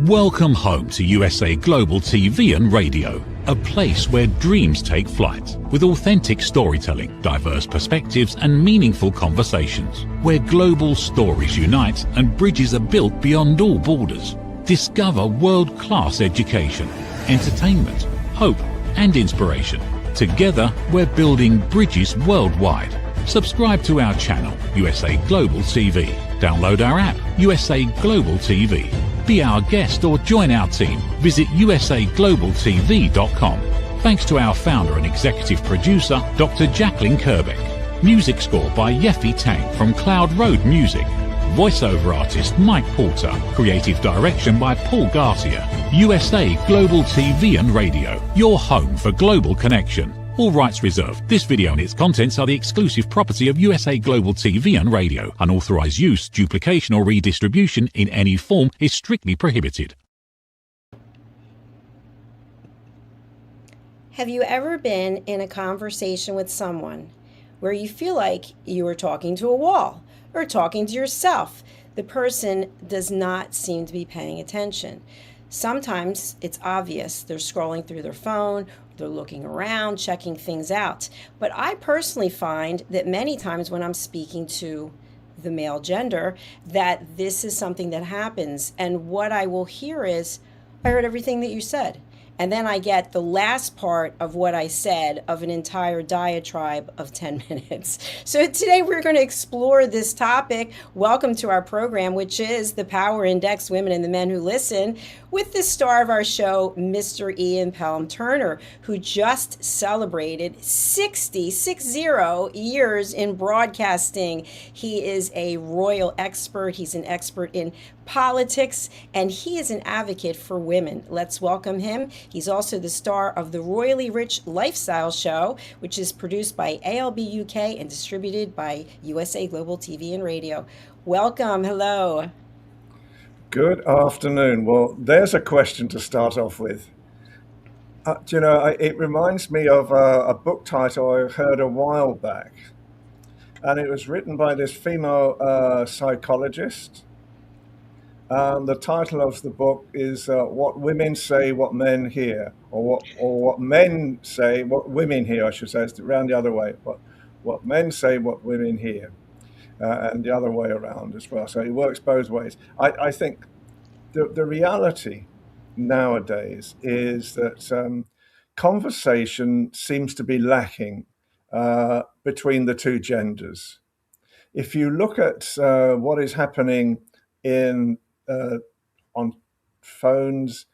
Welcome home to USA Global TV and Radio, a place where dreams take flight, with authentic storytelling, diverse perspectives and meaningful conversations, where global stories unite and bridges are built beyond all borders. Discover world-class education, entertainment, hope and inspiration. Together, we're building bridges worldwide. Subscribe to our channel, USA Global TV. Download our app, USA Global TV. Be our guest or join our team. Visit usaglobaltv.com. Thanks to our founder and executive producer, Dr. Jacalyn Kerbeck. Music score by Yeffy Tang from Cloud Road Music. Voiceover artist Mike Porter. Creative direction by Paul Garcia. USA Global TV and Radio. Your home for global connection. All rights reserved. This video and its contents are the exclusive property of USA Global TV and Radio. Unauthorized use, duplication or redistribution in any form is strictly prohibited. Have you ever been in a conversation with someone where you feel like you are talking to a wall or talking to yourself? The person does not seem to be paying attention. Sometimes it's obvious they're scrolling through their phone, they're looking around, checking things out. But I personally find that many times when I'm speaking to the male gender, that this is something that happens. And what I will hear is, I heard everything that you said. And then I get the last part of what I said of an entire diatribe of 10 minutes. So today we're going to explore this topic. Welcome to our program, which is The Power Index, Women and the Men Who Listen, with the star of our show, Mr. Ian Pelham Turner, who just celebrated 60 years in broadcasting. He is a royal expert. He's an expert in politics, and he is an advocate for women. Let's welcome him. He's also the star of the Royally Rich Lifestyle Show, which is produced by ALB UK and distributed by USA Global TV and Radio. Welcome. Hello. Good afternoon. Well, there's a question to start off with. It reminds me of a book title I heard a while back, and it was written by this female psychologist. The title of the book is What Women Say, What Men Hear, or what men say, what women hear, I should say. It's around the other way. What men say, what women hear, and the other way around as well. So it works both ways. I think the reality nowadays is that conversation seems to be lacking between the two genders. If you look at what is happening on phones,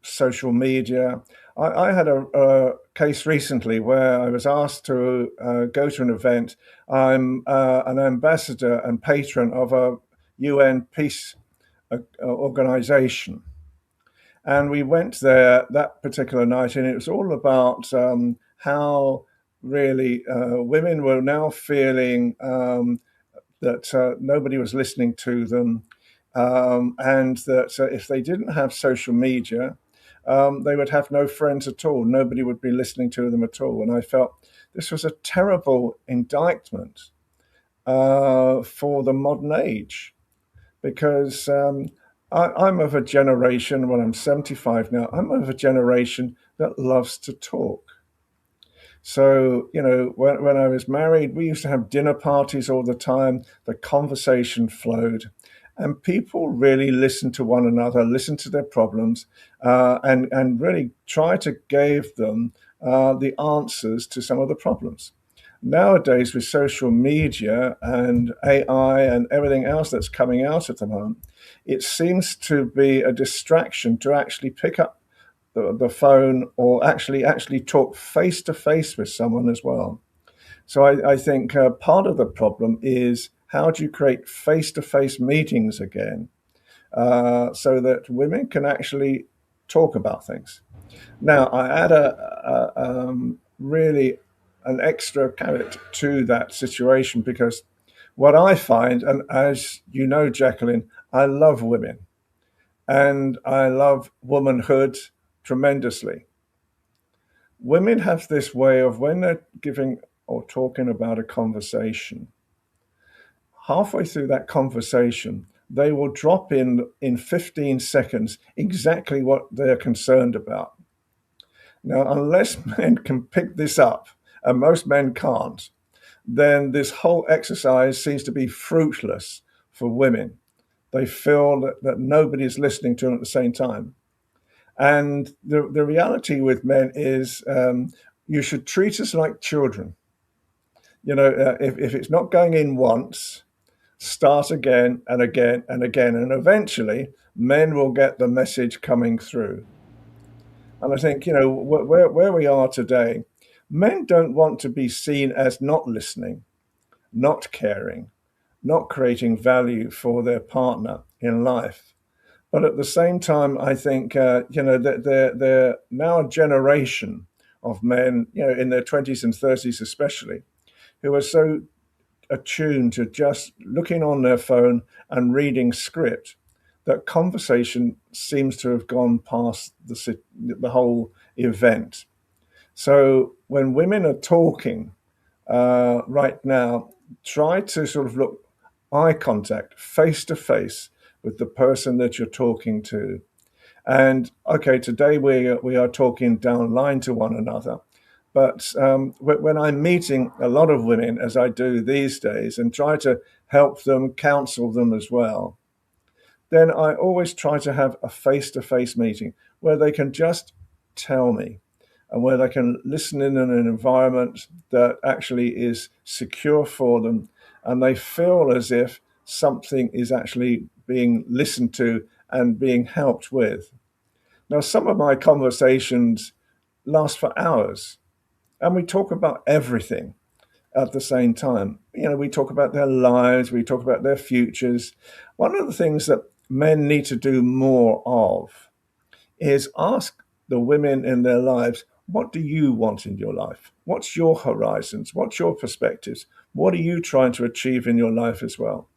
social media. I had a case recently where I was asked to go to an event. I'm an ambassador and patron of a UN peace organization. And we went there that particular night, and it was all about how really women were now feeling that nobody was listening to them, and that if they didn't have social media, they would have no friends at all. Nobody would be listening to them at all. And I felt this was a terrible indictment for the modern age, because I'm of a generation, when I'm 75 now, I'm of a generation that loves to talk. So, when I was married, we used to have dinner parties all the time. The conversation flowed, and people really listened to one another, listened to their problems, and really try to give them the answers to some of the problems. Nowadays, with social media and AI and everything else that's coming out at the moment, it seems to be a distraction to actually pick up the phone or actually talk face to face with someone as well. So I think part of the problem is, how do you create face to face meetings again so that women can actually talk about things? Now, I add really an extra carrot to that situation, because what I find, and as you know, Jacalyn, I love women and I love womanhood tremendously. Women have this way of, when they're giving or talking about a conversation, halfway through that conversation, they will drop in 15 seconds exactly what they're concerned about. Now, unless men can pick this up, and most men can't, then this whole exercise seems to be fruitless for women. They feel that nobody's listening to them at the same time. And the reality with men is you should treat us like children. If it's not going in once, start again and again and again. And eventually, men will get the message coming through. And I think, where we are today, men don't want to be seen as not listening, not caring, not creating value for their partner in life. But at the same time, I think, that they're now a generation of men, in their 20s and 30s especially, who are so attuned to just looking on their phone and reading script that conversation seems to have gone past the whole event. So when women are talking right now, try to sort of look eye contact, face to face with the person that you're talking to. And okay, today we are talking down line to one another. But when I'm meeting a lot of women, as I do these days, and try to help them, counsel them as well, then I always try to have a face-to-face meeting where they can just tell me and where they can listen in an environment that actually is secure for them and they feel as if something is actually being listened to and being helped with. Now, some of my conversations last for hours and we talk about everything at the same time. We talk about their lives, we talk about their futures. One of the things that men need to do more of is ask the women in their lives, what do you want in your life? What's your horizons? What's your perspectives? What are you trying to achieve in your life as well?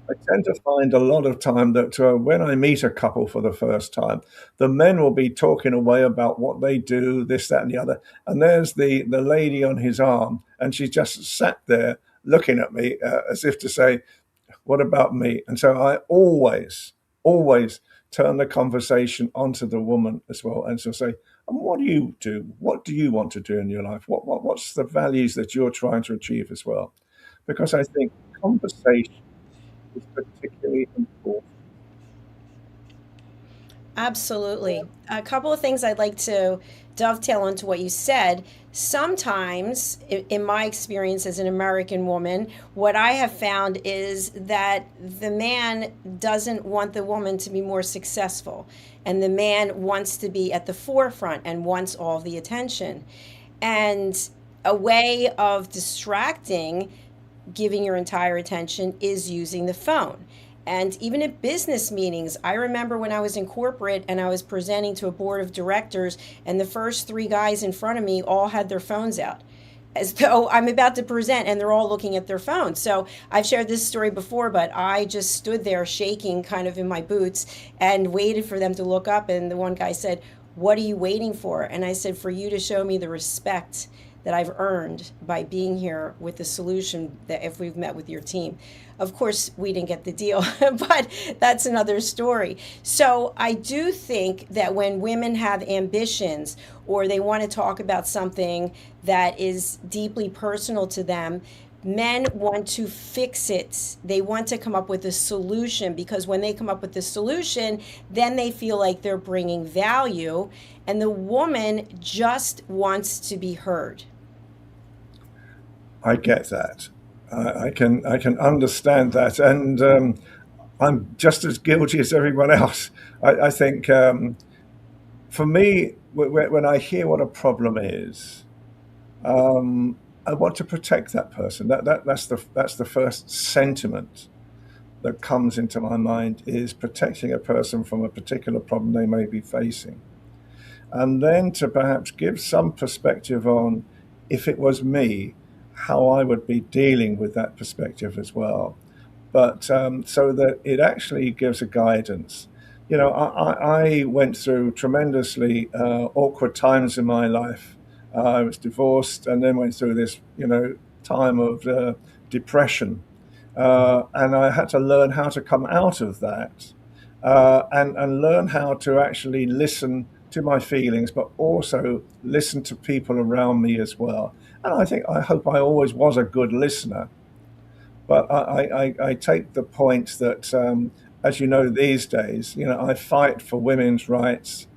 I tend to find a lot of time that when I meet a couple for the first time, the men will be talking away about what they do, this, that, and the other. And there's the lady on his arm, and she's just sat there looking at me as if to say, what about me? And so I always turn the conversation onto the woman as well. And so say, and what do you do? What do you want to do in your life? What's the values that you're trying to achieve as well? Because I think conversation is particularly important. Absolutely. A couple of things I'd like to dovetail onto what you said. Sometimes, in my experience as an American woman, what I have found is that the man doesn't want the woman to be more successful, and the man wants to be at the forefront and wants all the attention. And a way of distracting giving your entire attention is using the phone. And even at business meetings, I remember when I was in corporate and I was presenting to a board of directors, and the first three guys in front of me all had their phones out as though I'm about to present and they're all looking at their phones. So I've shared this story before, but I just stood there shaking kind of in my boots and waited for them to look up. And the one guy said, "What are you waiting for?" And I said, "For you to show me the respect that I've earned by being here with the solution that if we've met with your team." Of course, we didn't get the deal, but that's another story. So I do think that when women have ambitions or they want to talk about something that is deeply personal to them, men want to fix it. They want to come up with a solution, because when they come up with the solution, then they feel like they're bringing value, and the woman just wants to be heard. I get that. I can understand that, and I'm just as guilty as everyone else. I think for me, when I hear what a problem is, I want to protect that person. That's the first sentiment that comes into my mind, is protecting a person from a particular problem they may be facing, and then to perhaps give some perspective on, if it was me, how I would be dealing with that perspective as well. But so that it actually gives a guidance. I went through tremendously awkward times in my life. I was divorced and then went through this, time of depression. And I had to learn how to come out of that, and learn how to actually listen to my feelings, but also listen to people around me as well. And I hope I always was a good listener. But I take the point that, as you know, these days, I fight for women's rights.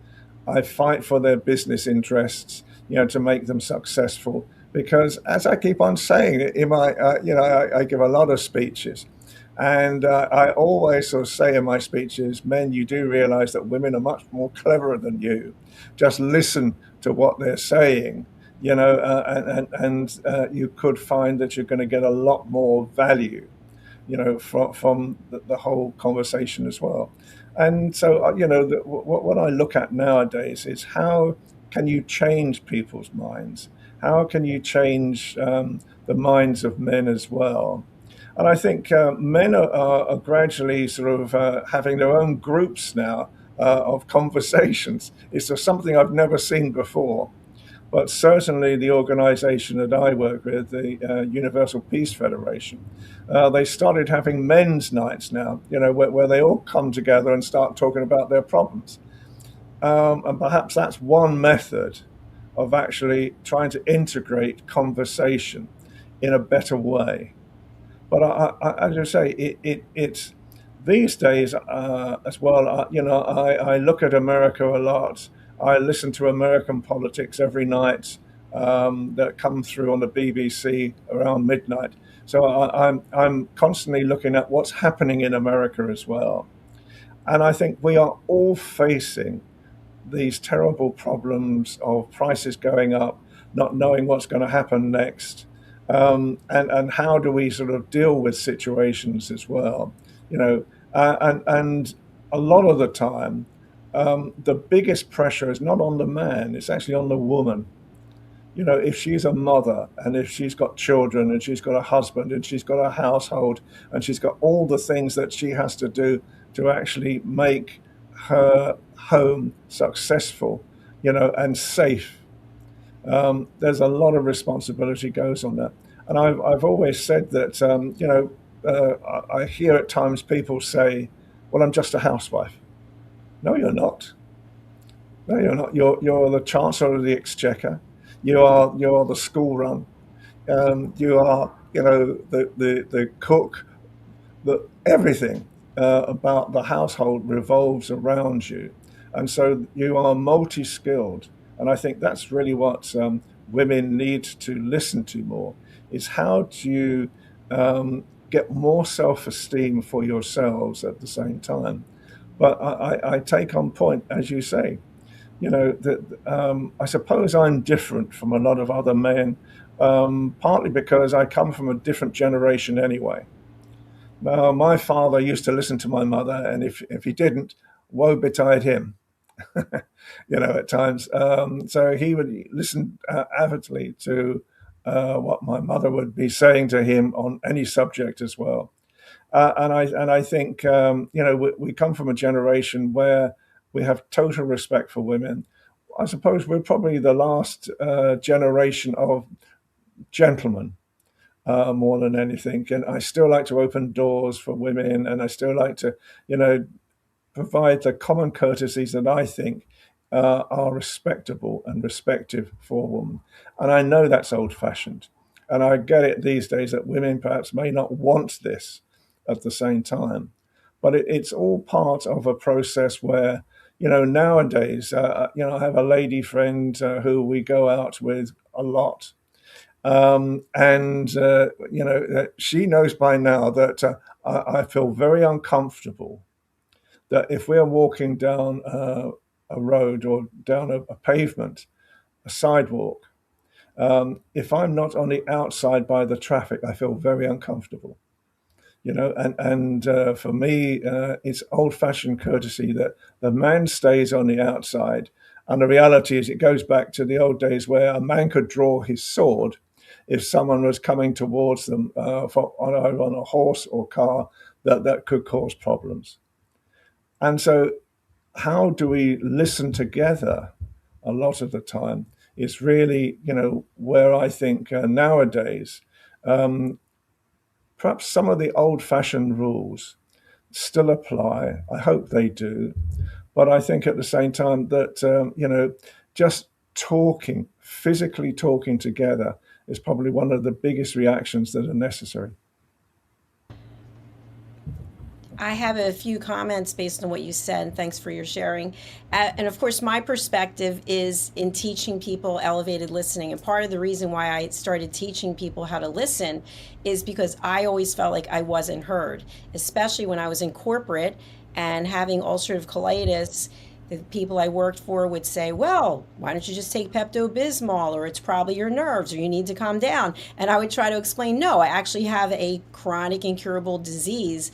I fight for their business interests, to make them successful. Because as I keep on saying in my, I give a lot of speeches, and I always sort of say in my speeches, men, you do realize that women are much more cleverer than you. Just listen to what they're saying, and you could find that you're going to get a lot more value, from the whole conversation as well. And so, what I look at nowadays is how can you change people's minds? How can you change the minds of men as well? And I think men are gradually sort of having their own groups now of conversations. It's just something I've never seen before. But certainly the organization that I work with, the Universal Peace Federation, they started having men's nights now, where they all come together and start talking about their problems. And perhaps that's one method of actually trying to integrate conversation in a better way. But as you say, it's these days as well. I look at America a lot. I listen to American politics every night that come through on the BBC around midnight. So I'm constantly looking at what's happening in America as well. And I think we are all facing these terrible problems of prices going up, not knowing what's going to happen next, and how do we sort of deal with situations as well, and a lot of the time, the biggest pressure is not on the man; it's actually on the woman. If she's a mother and if she's got children and she's got a husband and she's got a household and she's got all the things that she has to do to actually make her home successful, and safe. There's a lot of responsibility goes on that. And I've always said that, I hear at times people say, well, I'm just a housewife. No, you're not. No, you're not. You're the Chancellor of the Exchequer. You're the school run. You are, the cook. Everything about the household revolves around you, and so you are multi-skilled. And I think that's really what women need to listen to more: is how do you get more self-esteem for yourselves at the same time. But I take on point, as you say, that I suppose I'm different from a lot of other men, partly because I come from a different generation anyway. My father used to listen to my mother, and if he didn't, woe betide him, at times. So he would listen avidly to what my mother would be saying to him on any subject as well. And I think we come from a generation where we have total respect for women. I suppose we're probably the last generation of gentlemen, more than anything. And I still like to open doors for women, and I still like to, provide the common courtesies that I think are respectable and respective for a woman. And I know that's old fashioned. And I get it these days that women perhaps may not want this at the same time. But it's all part of a process where, nowadays, I have a lady friend who we go out with a lot. And she knows by now that I feel very uncomfortable that if we're walking down a road or down a pavement, a sidewalk, if I'm not on the outside by the traffic, I feel very uncomfortable. And for me, it's old-fashioned courtesy that the man stays on the outside. And the reality is, it goes back to the old days where a man could draw his sword if someone was coming towards them on a horse or car that could cause problems. And so, how do we listen together? A lot of the time, is really, where I think nowadays perhaps some of the old-fashioned rules still apply. I hope they do. But I think at the same time that, just talking, physically talking together is probably one of the biggest reactions that are necessary. I have a few comments based on what you said. Thanks for your sharing. And of course, my perspective is in teaching people elevated listening. And part of the reason why I started teaching people how to listen is because I always felt like I wasn't heard, especially when I was in corporate and having ulcerative colitis. The people I worked for would say, well, why don't you just take Pepto-Bismol, or it's probably your nerves, or you need to calm down. And I would try to explain, no, I actually have a chronic incurable disease.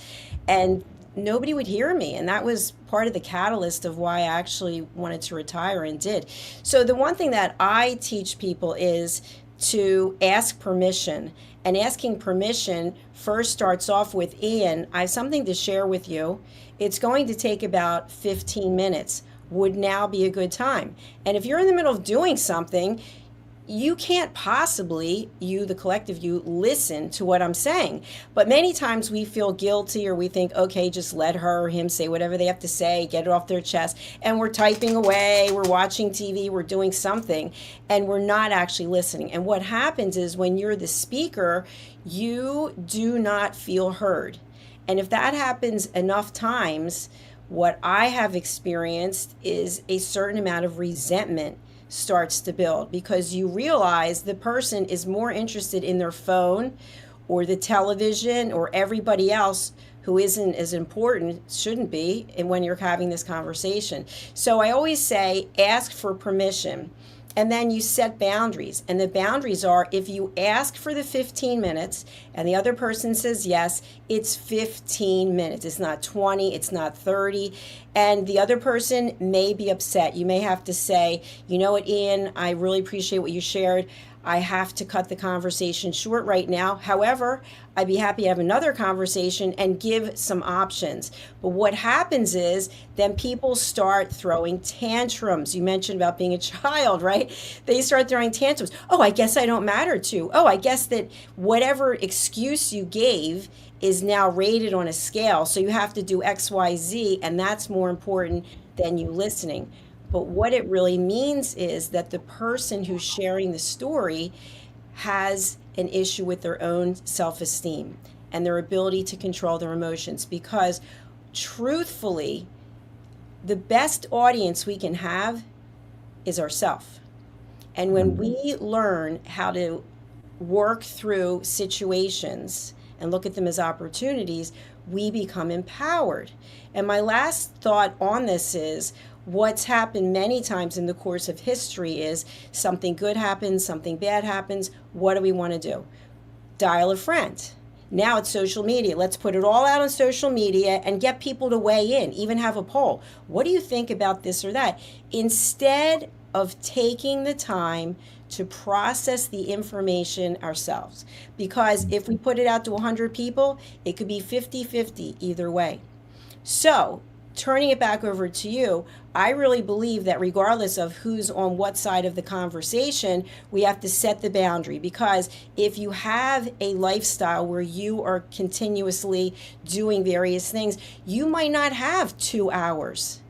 And nobody would hear me. And that was part of the catalyst of why I actually wanted to retire and did. So the one thing that I teach people is to ask permission. And asking permission first starts off with, Ian, I have something to share with you. It's going to take about 15 minutes. Would now be a good time? And if you're in the middle of doing something, you can't possibly, you, the collective you, listen to what I'm saying. But many times we feel guilty, or we think, okay, just let her or him say whatever they have to say, get it off their chest. And we're typing away, we're watching TV, we're doing something, and we're not actually listening. And what happens is when you're the speaker, you do not feel heard. And if that happens enough times, what I have experienced is a certain amount of resentment starts to build, because you realize the person is more interested in their phone or the television or everybody else who isn't as important, shouldn't be, and when you're having this conversation. So I always say, ask for permission. And then you set boundaries. And the boundaries are, if you ask for the 15 minutes and the other person says yes, it's 15 minutes. It's not 20, it's not 30. And the other person may be upset. You may have to say, you know what, Ian, I really appreciate what you shared. I have to cut the conversation short right now. However, I'd be happy to have another conversation and give some options. But what happens is then people start throwing tantrums. You mentioned about being a child, right? They start throwing tantrums. Oh, I guess I don't matter to. Oh, I guess that whatever excuse you gave is now rated on a scale. So you have to do X, Y, Z, and that's more important than you listening. But what it really means is that the person who's sharing the story has an issue with their own self-esteem and their ability to control their emotions. Because truthfully, the best audience we can have is ourself. And when we learn how to work through situations and look at them as opportunities, we become empowered. And my last thought on this is, what's happened many times in the course of history is something good happens, something bad happens. What do we want to do? Dial a friend. Now it's social media. Let's put it all out on social media and get people to weigh in, even have a poll. What do you think about this or that? Instead of taking the time to process the information ourselves. Because if we put it out to 100 people, it could be 50-50 either way. So, turning it back over to you, I really believe that regardless of who's on what side of the conversation, we have to set the boundary. Because if you have a lifestyle where you are continuously doing various things, you might not have 2 hours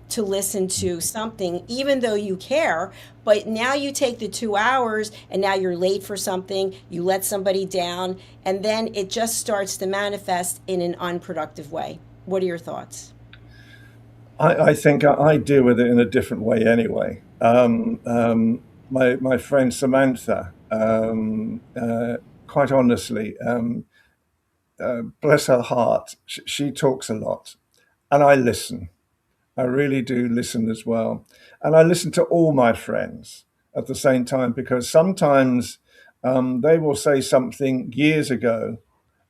to listen to something, even though you care. But now you take the 2 hours and now you're late for something, you let somebody down, and then it just starts to manifest in an unproductive way. What are your thoughts? I think I deal with it in a different way anyway. My friend Samantha, quite honestly, bless her heart, she talks a lot, and I listen. I really do listen as well. And I listen to all my friends at the same time, because sometimes they will say something years ago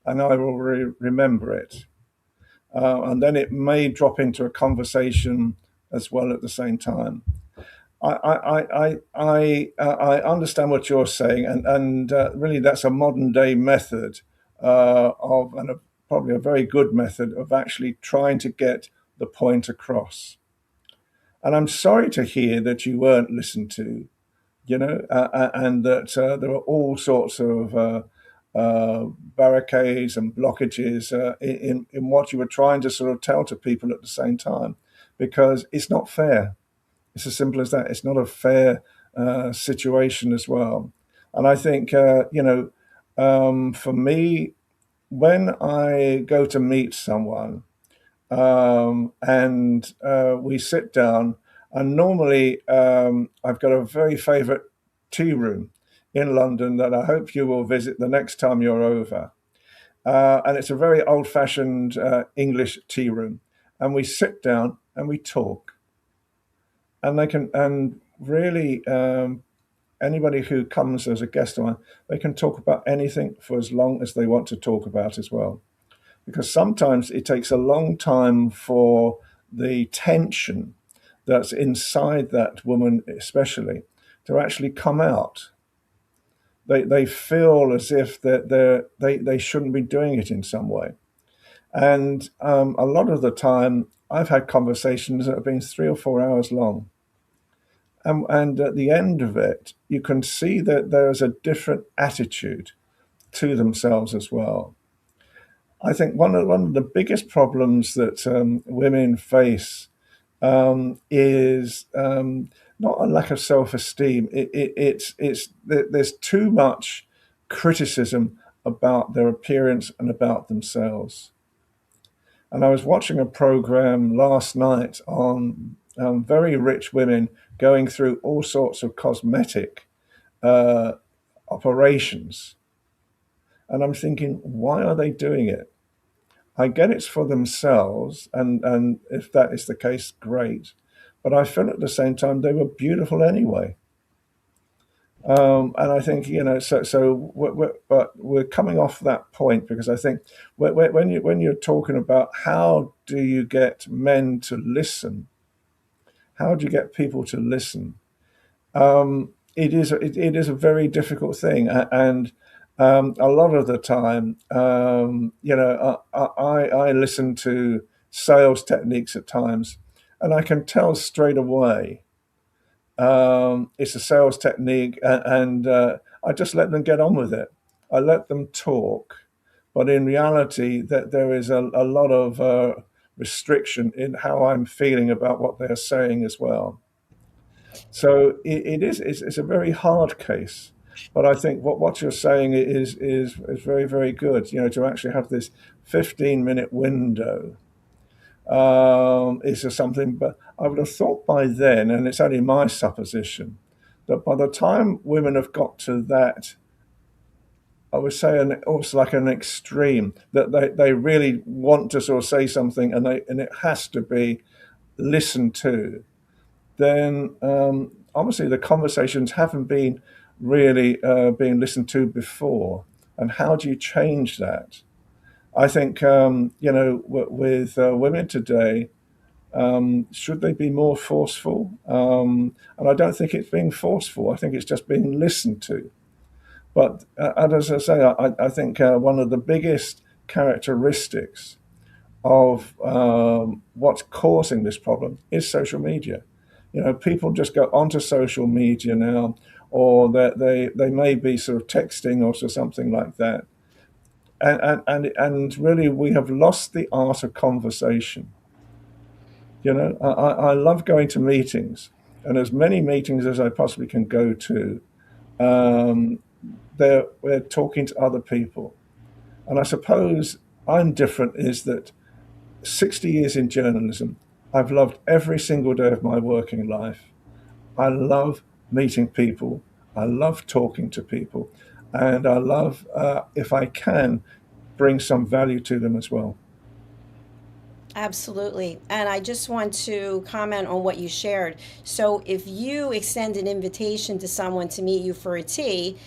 and I will remember it. And then it may drop into a conversation as well at the same time. I understand what you're saying, and really that's a modern day method probably a very good method of actually trying to get the point across. And I'm sorry to hear that you weren't listened to, and that there were all sorts of uh, barricades and blockages in what you were trying to sort of tell to people at the same time, because it's not fair. It's as simple as that. It's not a fair situation as well. And I think, for me, when I go to meet someone, and we sit down, and normally I've got a very favorite tea room in London that I hope you will visit the next time you're over. And it's a very old fashioned English tea room. And we sit down and we talk. And they can, and really, anybody who comes as a guest of mine, they can talk about anything for as long as they want to talk about as well. Because sometimes it takes a long time for the tension that's inside that woman, especially, to actually come out. They feel as if they shouldn't be doing it in some way. And a lot of the time, I've had conversations that have been 3 or 4 hours long. And at the end of it, you can see that there's a different attitude to themselves as well. I think one of the biggest problems that women face is not a lack of self-esteem. There's too much criticism about their appearance and about themselves. And I was watching a program last night on very rich women going through all sorts of cosmetic uh, operations. And I'm thinking, why are they doing it? I get it's for themselves, and if that is the case, great. But I feel at the same time they were beautiful anyway. And I think, but we're coming off that point, because I think when you're talking about how do you get men to listen, how do you get people to listen? It is a very difficult thing, and a lot of the time, I listen to sales techniques at times, and I can tell straight away it's a sales technique, and I just let them get on with it. I let them talk, but in reality, that there is a lot of restriction in how I'm feeling about what they're saying as well. So it's a very hard case, but I think what you're saying is very, very good. To actually have this 15-minute window is something. But I would have thought by then, and it's only my supposition, that by the time women have got to that, I would say almost like an extreme, that they really want to sort of say something, and it has to be listened to, then obviously the conversations haven't been really being listened to before. And how do you change that? I think, with women today, should they be more forceful? And I don't think it's being forceful. I think it's just being listened to. But as I say, I think one of the biggest characteristics of what's causing this problem is social media. People just go onto social media now, or that they may be sort of texting or something like that, and really we have lost the art of conversation. I love going to meetings, and as many meetings as I possibly can go to, um, we're talking to other people, and I suppose I'm different is that 60 years in journalism, I've loved every single day of my working life. I love meeting people. I love talking to people. And I love, if I can, bring some value to them as well. Absolutely. And I just want to comment on what you shared. So, if you extend an invitation to someone to meet you for a tea,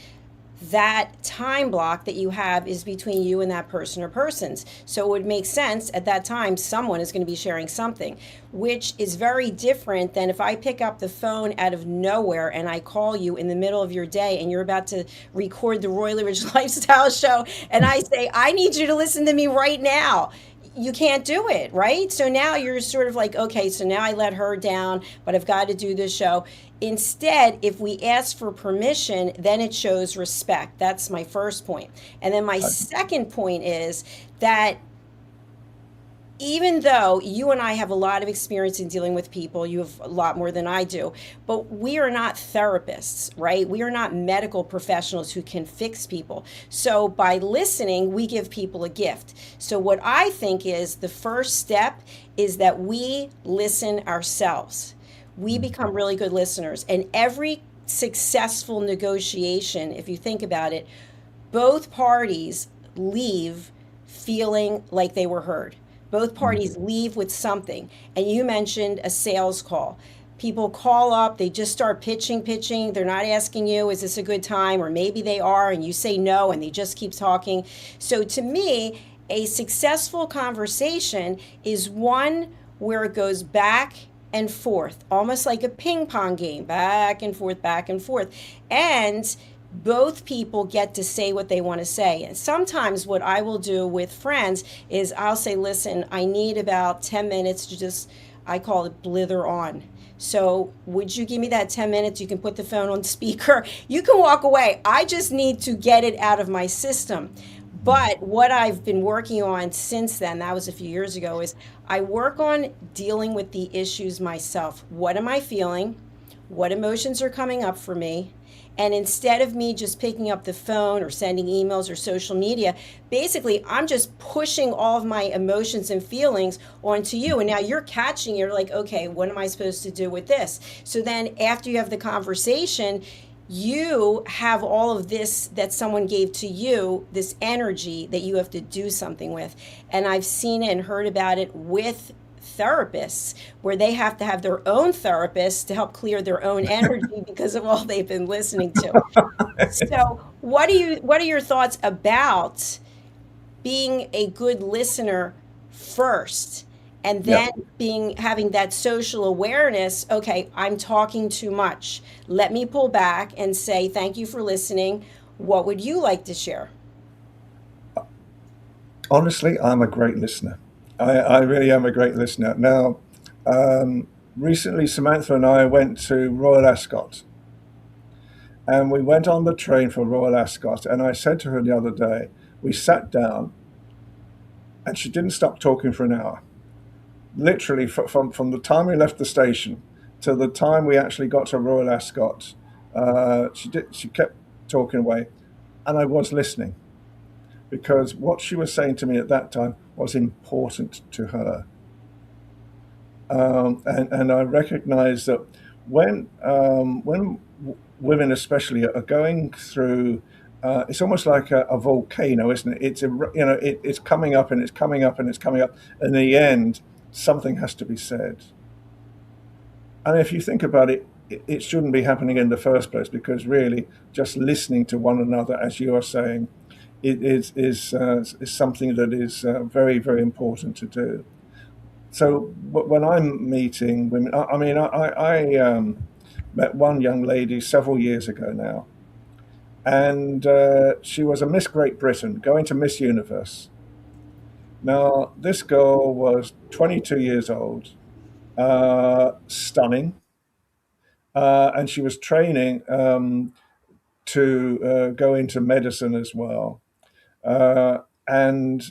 that time block that you have is between you and that person or persons. So it would make sense at that time someone is going to be sharing something, which is very different than if I pick up the phone out of nowhere and I call you in the middle of your day and you're about to record the Royally Rich Lifestyle Show and I say, I need you to listen to me right now. you can't do it, right? So now you're sort of like, okay, so now I let her down, but I've got to do this show. Instead, if we ask for permission, then it shows respect. That's my first point. And then my second point is that even though you and I have a lot of experience in dealing with people, you have a lot more than I do, but we are not therapists, right? We are not medical professionals who can fix people. So by listening, we give people a gift. So what I think is the first step is that we listen ourselves. We become really good listeners. And every successful negotiation, if you think about it, both parties leave feeling like they were heard. Both parties leave with something. And you mentioned a sales call. People call up, they just start pitching. They're not asking you, is this a good time? Or maybe they are, and you say no, and they just keep talking. So to me, a successful conversation is one where it goes back and forth, almost like a ping pong game, back and forth, back and forth. And both people get to say what they want to say. And sometimes what I will do with friends is I'll say, listen, I need about 10 minutes to just, I call it blither on. So would you give me that 10 minutes? You can put the phone on speaker. You can walk away. I just need to get it out of my system. But what I've been working on since then, that was a few years ago, is I work on dealing with the issues myself. What am I feeling? What emotions are coming up for me? And instead of me just picking up the phone or sending emails or social media, basically I'm just pushing all of my emotions and feelings onto you. And now you're catching, you're like, okay, what am I supposed to do with this? So then after you have the conversation, you have all of this that someone gave to you, this energy that you have to do something with. And I've seen it and heard about it with therapists where they have to have their own therapist to help clear their own energy because of all they've been listening to. So what are your thoughts about being a good listener first and then having that social awareness? Okay, I'm talking too much. Let me pull back and say thank you for listening. What would you like to share? Honestly, I'm a great listener. I really am a great listener. Now, recently, Samantha and I went to Royal Ascot, and we went on the train for Royal Ascot. And I said to her the other day, we sat down, and she didn't stop talking for an hour. Literally, from the time we left the station to the time we actually got to Royal Ascot, she kept talking away, and I was listening, because what she was saying to me at that time was important to her. And I recognize that when women especially are going through, it's almost like a volcano, isn't it? It's coming up and it's coming up and it's coming up. And in the end, something has to be said. And if you think about it, it shouldn't be happening in the first place, because really just listening to one another, as you are saying, it is something that is very, very important to do. So when I'm meeting women, I met one young lady several years ago now, and she was a Miss Great Britain going to Miss Universe. Now, this girl was 22 years old, stunning, and she was training to go into medicine as well. And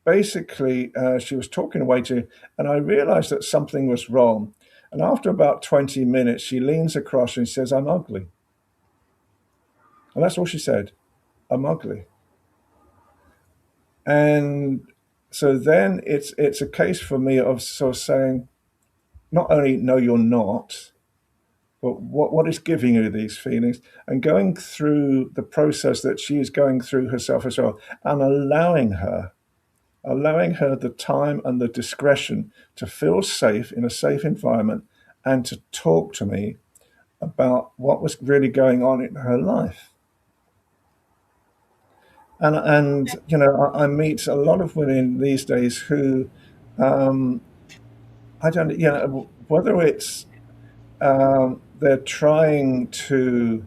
basically, she was talking away to, and I realized that something was wrong. And after about 20 minutes, she leans across and says, I'm ugly. And that's all she said. I'm ugly. And so then it's a case for me of sort of saying, not only no, you're not, but what is giving you these feelings, and going through the process that she is going through herself as well, and allowing her the time and the discretion to feel safe in a safe environment and to talk to me about what was really going on in her life. And I meet a lot of women these days who, I don't, whether it's they're trying to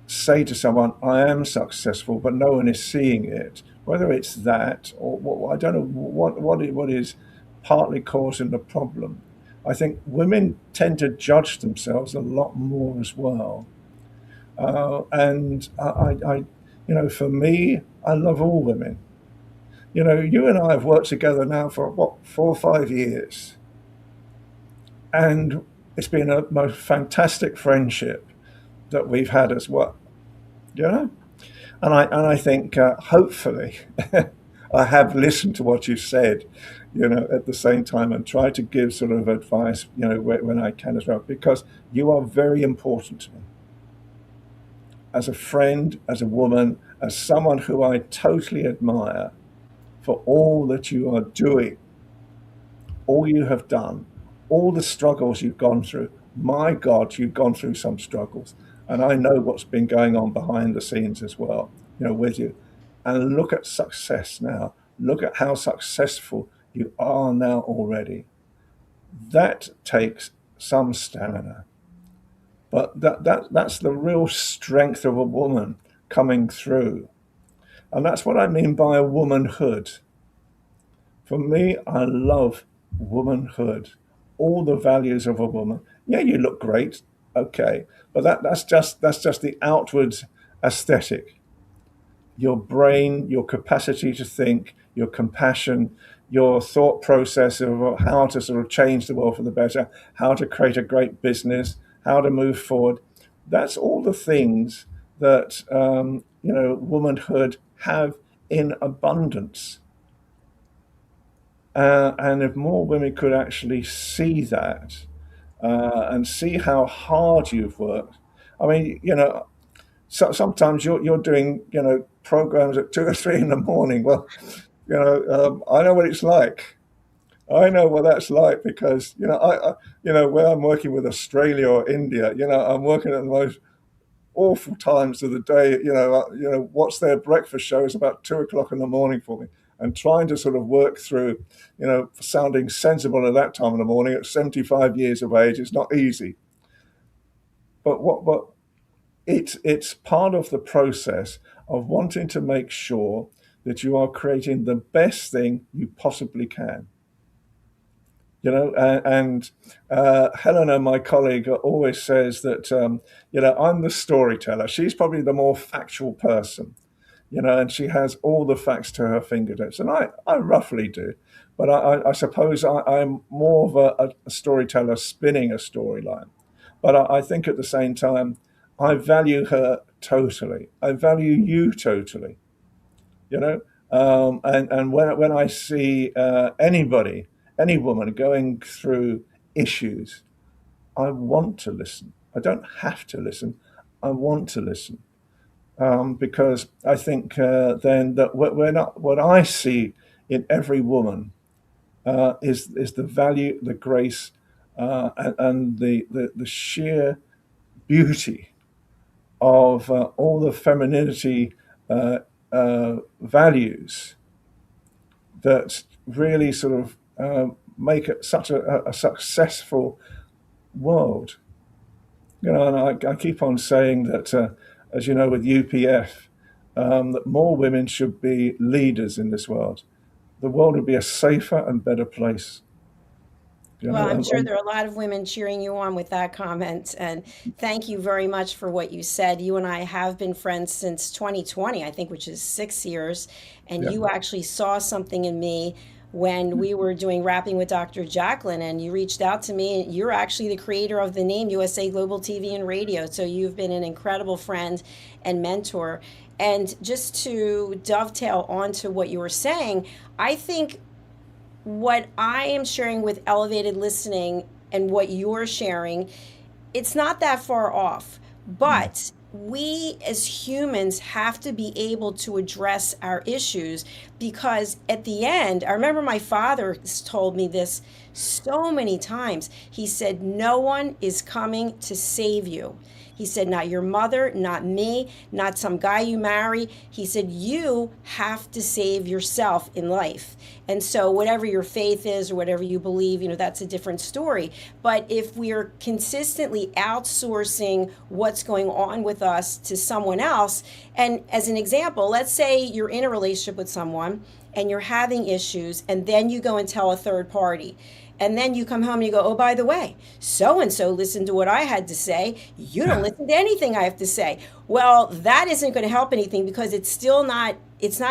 say to someone, I am successful, but no one is seeing it, whether it's that or what, I don't know what is partly causing the problem. I think women tend to judge themselves a lot more as well. And for me, I love all women. You and I have worked together now for what, 4 or 5 years, and it's been a most fantastic friendship that we've had as well. You know, and I think hopefully I have listened to what you said, at the same time, and tried to give sort of advice, when I can as well, because you are very important to me as a friend, as a woman, as someone who I totally admire for all that you are doing, all you have done, all the struggles you've gone through. My God, you've gone through some struggles. And I know what's been going on behind the scenes as well, with you. And look at success now. Look at how successful you are now already. That takes some stamina. But that's the real strength of a woman coming through. And that's what I mean by a womanhood. For me, I love womanhood, all the values of a woman. Yeah, you look great, okay, but that's just the outward aesthetic. Your brain, your capacity to think, your compassion, your thought process of how to sort of change the world for the better, how to create a great business, how to move forward. That's all the things that womanhood have in abundance. And if more women could actually see that and see how hard you've worked. I mean, sometimes you're doing, programs at 2 or 3 in the morning. Well, I know what it's like. I know what that's like because, where I'm working with Australia or India, I'm working at the most awful times of the day. What's their breakfast show is about 2 o'clock in the morning for me, and trying to sort of work through, sounding sensible at that time in the morning at 75 years of age is not easy. But it's part of the process of wanting to make sure that you are creating the best thing you possibly can. And Helena, my colleague, always says that, I'm the storyteller. She's probably the more factual person, and she has all the facts to her fingertips. And I roughly do. But I suppose I'm more of a storyteller spinning a storyline. But I think at the same time, I value her totally. I value you totally, and when I see any woman going through issues, I want to listen. I don't have to listen. I want to listen. Because I think then that what I see in every woman is the value, the grace, and the sheer beauty of all the femininity values that really sort of make it such a successful world. And I keep on saying that, as you know, with UPF, that more women should be leaders in this world. The world would be a safer and better place. Well, I'm sure there are a lot of women cheering you on with that comment. And thank you very much for what you said. You and I have been friends since 2020, I think, which is 6 years. And Yeah. you actually saw something in me when we were doing Rapping with Dr. Jacalyn, and you reached out to me. You're actually the creator of the name USA Global TV and Radio. So you've been an incredible friend and mentor. And just to dovetail onto what you were saying, I think what I am sharing with elevated listening and what you're sharing, it's not that far off. But we as humans have to be able to address our issues, because at the end, I remember my father told me this so many times. He said, no one is coming to save you. He said, not your mother, not me, not some guy you marry. He said, you have to save yourself in life. And so, whatever your faith is or whatever you believe, that's a different story. But if we are consistently outsourcing what's going on with us to someone else, and as an example, let's say you're in a relationship with someone and you're having issues, and then you go and tell a third party. And then you come home and you go, oh, by the way, so and so listened to what I had to say. You don't listen to anything I have to say. Well, that isn't going to help anything, because it's not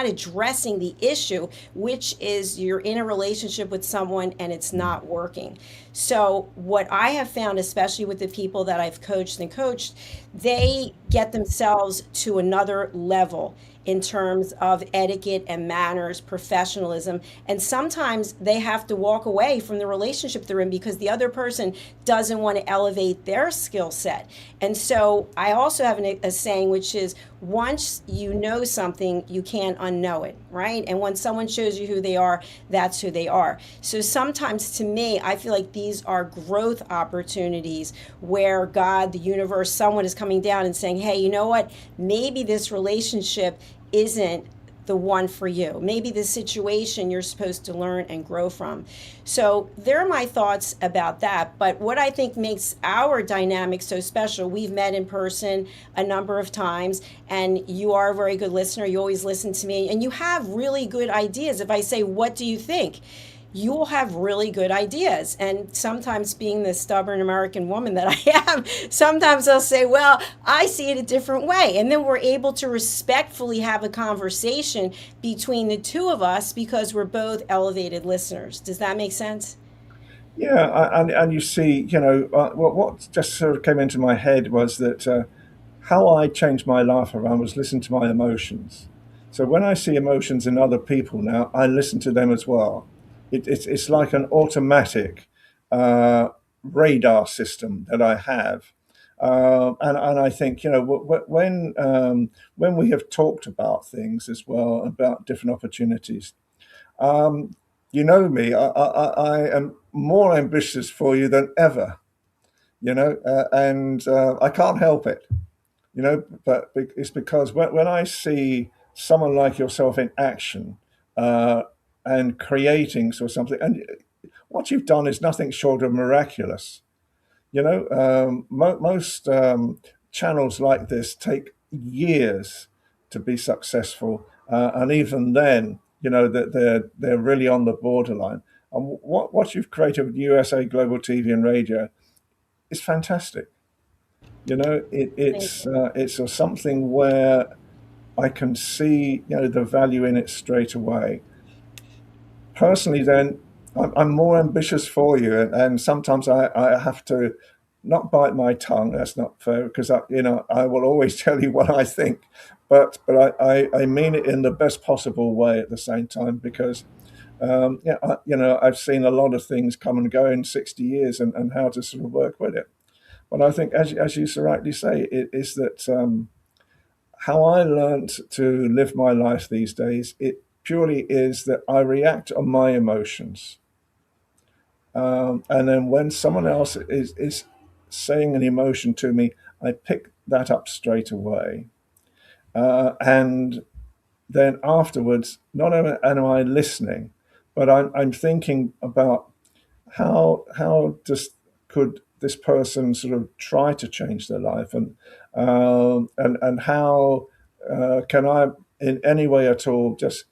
addressing the issue, which is you're in a relationship with someone and it's not working. So what I have found, especially with the people that I've coached, they get themselves to another level in terms of etiquette and manners, professionalism. And sometimes they have to walk away from the relationship they're in because the other person doesn't want to elevate their skill set. And so I also have a saying, which is, once you know something, you can't unknow it, right? And when someone shows you who they are, that's who they are. So sometimes, to me, I feel like these are growth opportunities where God, the universe, someone is coming down and saying, hey, you know what? Maybe this relationship isn't the one for you. Maybe this situation you're supposed to learn and grow from. So there are my thoughts about that. But what I think makes our dynamic so special, we've met in person a number of times, and you are a very good listener. You always listen to me, and you have really good ideas. If I say, what do you think? You will have really good ideas. And sometimes, being the stubborn American woman that I am, sometimes I'll say, well, I see it a different way. And then we're able to respectfully have a conversation between the two of us because we're both elevated listeners. Does that make sense? Yeah, and you see, what just sort of came into my head was that how I changed my life around was listen to my emotions. So when I see emotions in other people now, I listen to them as well. It's like an automatic uh, radar system that I have. And I think, when we have talked about things as well, about different opportunities, um, you know me, I am more ambitious for you than ever, and I can't help it, but it's because when I see someone like yourself in action, uh, and creating sort of something, and what you've done is nothing short of miraculous. Most channels like this take years to be successful, and even then, that they're really on the borderline. And what you've created with USA Global TV and Radio is fantastic. Thank It's something where I can see the value in it straight away. Personally, then I'm more ambitious for you, and sometimes I have to not bite my tongue. That's not fair, because I will always tell you what I think, but I mean it in the best possible way at the same time, because I've seen a lot of things come and go in 60 years, and how to sort of work with it. But I think, as you so rightly say, it is that how I learned to live my life these days, it purely is that I react on my emotions. And then when someone else is saying an emotion to me, I pick that up straight away. And then afterwards, not only am I listening, but I'm thinking about how just could this person sort of try to change their life, and how can I in any way at all just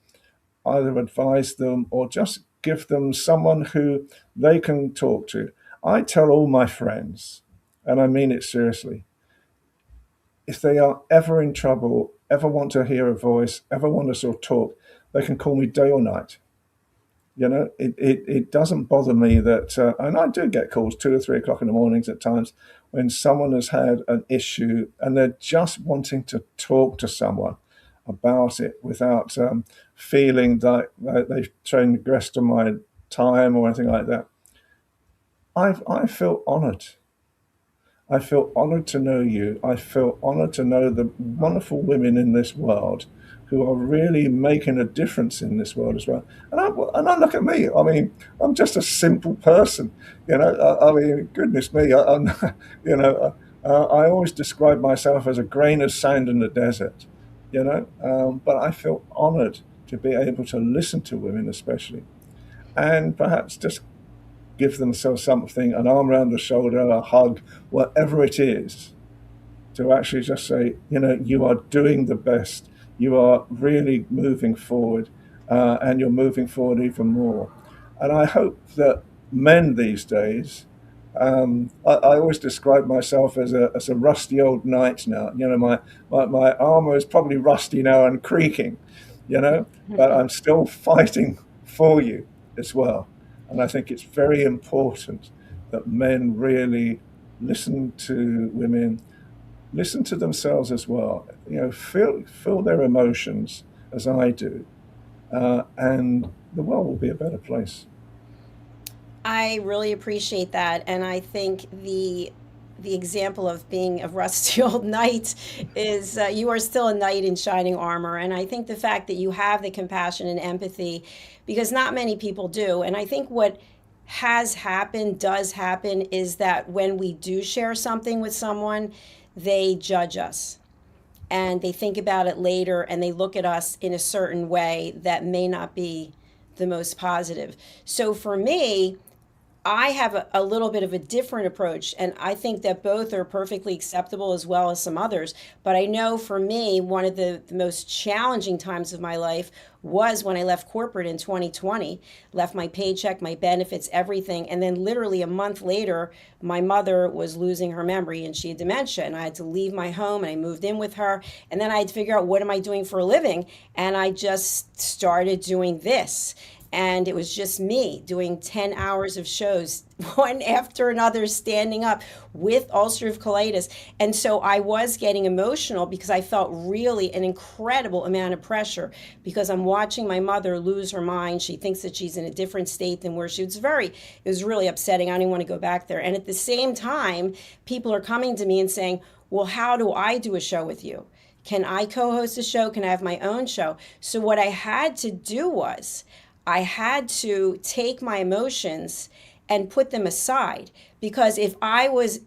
either advise them or just give them someone who they can talk to. I tell all my friends, and I mean it seriously, if they are ever in trouble, ever want to hear a voice, ever want to sort of talk, they can call me day or night. It doesn't bother me that, and I do get calls 2 or 3 o'clock in the mornings at times when someone has had an issue and they're just wanting to talk to someone about it without feeling that they've transgressed on my time or anything like that. I feel honoured. I feel honoured to know you. I feel honoured to know the wonderful women in this world who are really making a difference in this world as well. And I look at me. I mean, I'm just a simple person. I mean, goodness me. I'm, you know, I always describe myself as a grain of sand in the desert, but I feel honored to be able to listen to women, especially, and perhaps just give themselves something, an arm around the shoulder, a hug, whatever it is, to actually just say, you are doing the best. You are really moving forward, and you're moving forward even more. And I hope that men these days, I always describe myself as a rusty old knight now. My armor is probably rusty now and creaking, but I'm still fighting for you as well. And I think it's very important that men really listen to women, listen to themselves as well. Feel their emotions as I do, and the world will be a better place. I really appreciate that, and I think the example of being a rusty old knight is you are still a knight in shining armor. And I think the fact that you have the compassion and empathy, because not many people do. And I think what has happened, does happen, is that when we do share something with someone, they judge us and they think about it later and they look at us in a certain way that may not be the most positive. So for me, I have a little bit of a different approach, and I think that both are perfectly acceptable as well as some others. But I know for me, one of the most challenging times of my life was when I left corporate in 2020, left my paycheck, my benefits, everything. And then literally a month later, my mother was losing her memory and she had dementia. And I had to leave my home and I moved in with her. And then I had to figure out, what am I doing for a living? And I just started doing this. And it was just me doing 10 hours of shows, one after another, standing up with ulcerative colitis. And so I was getting emotional because I felt really an incredible amount of pressure, because I'm watching my mother lose her mind. She thinks that she's in a different state than where she was. It was really upsetting. I didn't want to go back there. And at the same time, people are coming to me and saying, well, how do I do a show with you? Can I co-host a show? Can I have my own show? So what I had to do was, I had to take my emotions and put them aside, because if I was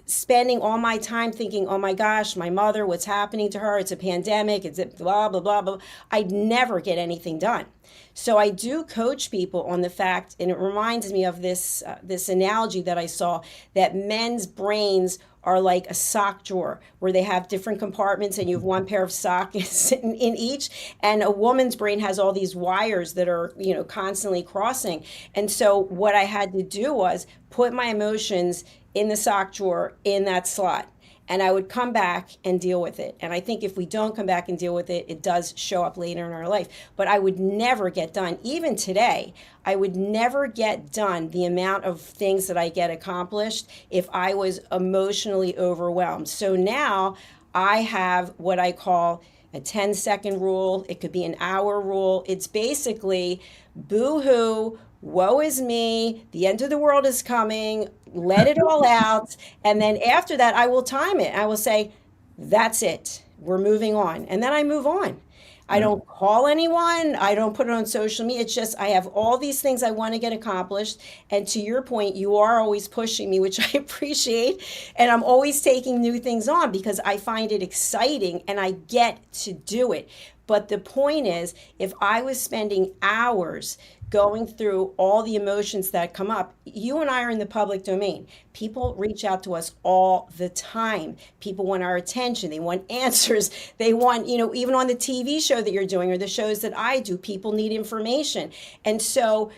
spending all my time thinking, oh my gosh, my mother, what's happening to her? It's a pandemic, it's a blah, blah, blah, blah, I'd never get anything done. So I do coach people on the fact, and it reminds me of this analogy that I saw, that men's brains are like a sock drawer where they have different compartments and you have one pair of socks in each, and a woman's brain has all these wires that are constantly crossing. And so what I had to do was put my emotions in the sock drawer in that slot, and I would come back and deal with it. And I think if we don't come back and deal with it, it does show up later in our life. But I would never get done. Even today, I would never get done the amount of things that I get accomplished if I was emotionally overwhelmed. So now I have what I call a 10-second rule. It could be an hour rule. It's basically boo-hoo, woe is me, the end of the world is coming, let it all out. And then after that, I will time it. I will say, that's it. We're moving on. And then I move on. I don't call anyone. I don't put it on social media. It's just, I have all these things I want to get accomplished. And to your point, you are always pushing me, which I appreciate. And I'm always taking new things on because I find it exciting and I get to do it. But the point is, if I was spending hours going through all the emotions that come up, you and I are in the public domain. People reach out to us all the time. People want our attention. They want answers. They want, even on the TV show that you're doing or the shows that I do, people need information. And so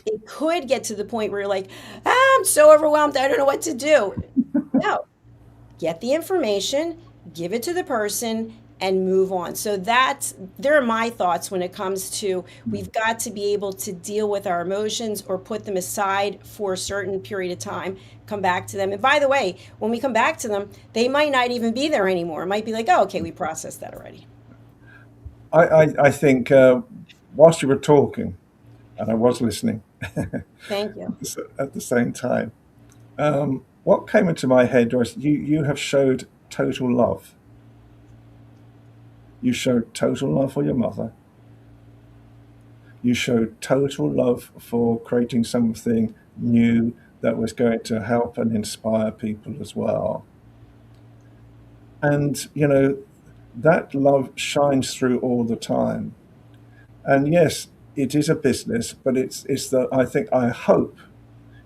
it could get to the point where you're like, I'm so overwhelmed, I don't know what to do. No, get the information, give it to the person, and move on. So there are my thoughts when it comes to, we've got to be able to deal with our emotions or put them aside for a certain period of time, come back to them. And by the way, when we come back to them, they might not even be there anymore. It might be like, oh, okay, we processed that already. I think whilst you were talking, and I was listening Thank you. at the same time, what came into my head was you have showed total love. You showed total love for your mother. You showed total love for creating something new that was going to help and inspire people as well. And, that love shines through all the time. And yes, it is a business, but I hope